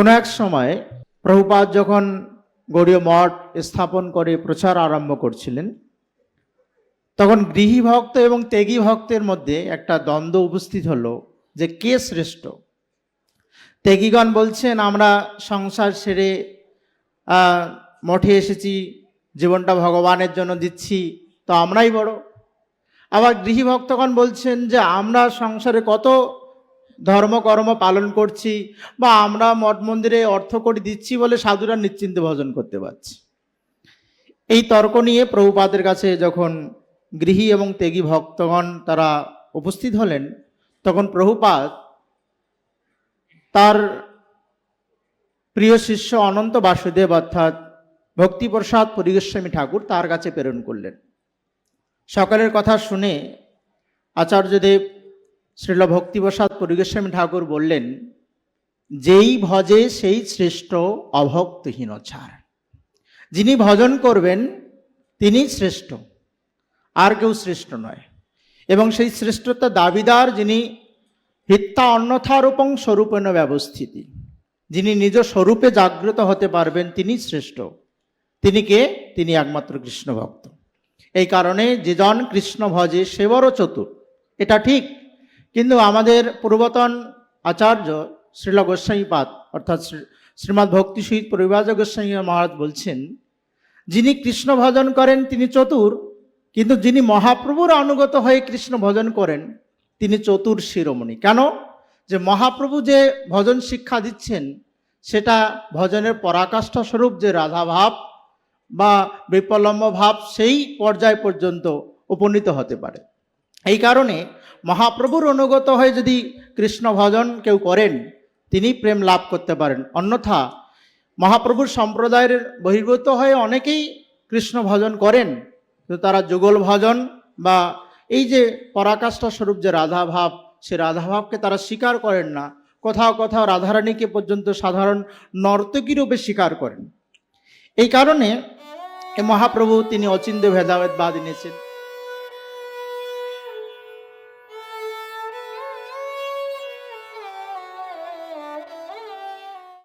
কোনো এক সময় প্রভুপাদ যখন গৌড়ীয় মঠ স্থাপন করে প্রচার আরম্ভ করছিলেন, তখন গৃহী ভক্ত এবং ত্যাগী ভক্তের মধ্যে একটা দ্বন্দ্ব উপস্থিত হলো যে কে শ্রেষ্ঠ। ত্যাগীগণ বলছেন আমরা সংসার ছেড়ে মঠে এসেছি, জীবনটা ভগবানের জন্য দিচ্ছি, তো আমরাই বড়। আবার গৃহী ভক্তগণ বলছেন যে আমরা সংসারে কত ধর্মকর্ম পালন করছি, বা আমরা মঠ মন্দিরে অর্থ করে দিচ্ছি বলে সাধুরা নিশ্চিন্তে ভজন করতে পারছি। এই তর্ক নিয়ে প্রভুপাদের কাছে যখন গৃহী এবং ত্যাগী ভক্তগণ তারা উপস্থিত হলেন, তখন প্রভুপাদ তার প্রিয় শিষ্য অনন্ত বাসুদেব অর্থাৎ ভক্তিপ্রসাদ পরিগোস্বামী ঠাকুর তার কাছে প্রেরণ করলেন। সকলের কথা শুনে আচার্যদেব শ্রীল ভক্তিপ্রসাদ পরিগোস্বামী ঠাকুর বললেন, যেই ভজে সেই শ্রেষ্ঠ, অভক্তহীন ছাড়। যিনি ভজন করবেন তিনি শ্রেষ্ঠ, আর কেউ শ্রেষ্ঠ নয়। এবং সেই শ্রেষ্ঠতা দাবিদার যিনি হিত্যা অন্যথারূপং স্বরূপেণ ব্যবস্থিতি, যিনি নিজ স্বরূপে জাগ্রত হতে পারবেন তিনি শ্রেষ্ঠ। তিনি কে? তিনি একমাত্র কৃষ্ণ ভক্ত। এই কারণে যে জন কৃষ্ণ ভজে সে বড় চতুর, এটা ঠিক। কিন্তু আমাদের পূর্বতন আচার্য শ্রীল গোস্বামীপাদ অর্থাৎ শ্রীমদ্ ভক্তি সহিত পরিব্রাজক গোস্বামী মহারাজ বলছেন, যিনি কৃষ্ণ ভজন করেন তিনি চতুর, কিন্তু যিনি মহাপ্রভুর অনুগত হয়ে কৃষ্ণ ভজন করেন তিনি চতুর শিরোমণি। কেন? যে মহাপ্রভু যে ভজন শিক্ষা দিচ্ছেন সেটা ভজনের পরাকাষ্ঠা স্বরূপ যে রাধা ভাব বা বিপ্লম্ব ভাব সেই পর্যায় পর্যন্ত উপনীত হতে পারে। এই কারণে মহাপ্রভুর অনুগত হয়ে যদি কৃষ্ণ ভজন কেউ করেন তিনি প্রেম লাভ করতে পারেন। অন্যথা মহাপ্রভুর সম্প্রদায়ের বহির্ভূত হয়ে অনেকেই কৃষ্ণ ভজন করেন, কিন্তু তারা যুগল ভজন বা এই যে পরাকাষ্ঠা স্বরূপ যে রাধা ভাব, সে রাধা ভাবকে তারা স্বীকার করেন না। কোথাও কোথাও রাধারানীকে পর্যন্ত সাধারণ নর্তকী রূপে স্বীকার করেন। এই কারণে মহাপ্রভু তিনি অচিন্ত্য ভেদাভেদ বাদ এনেছেন।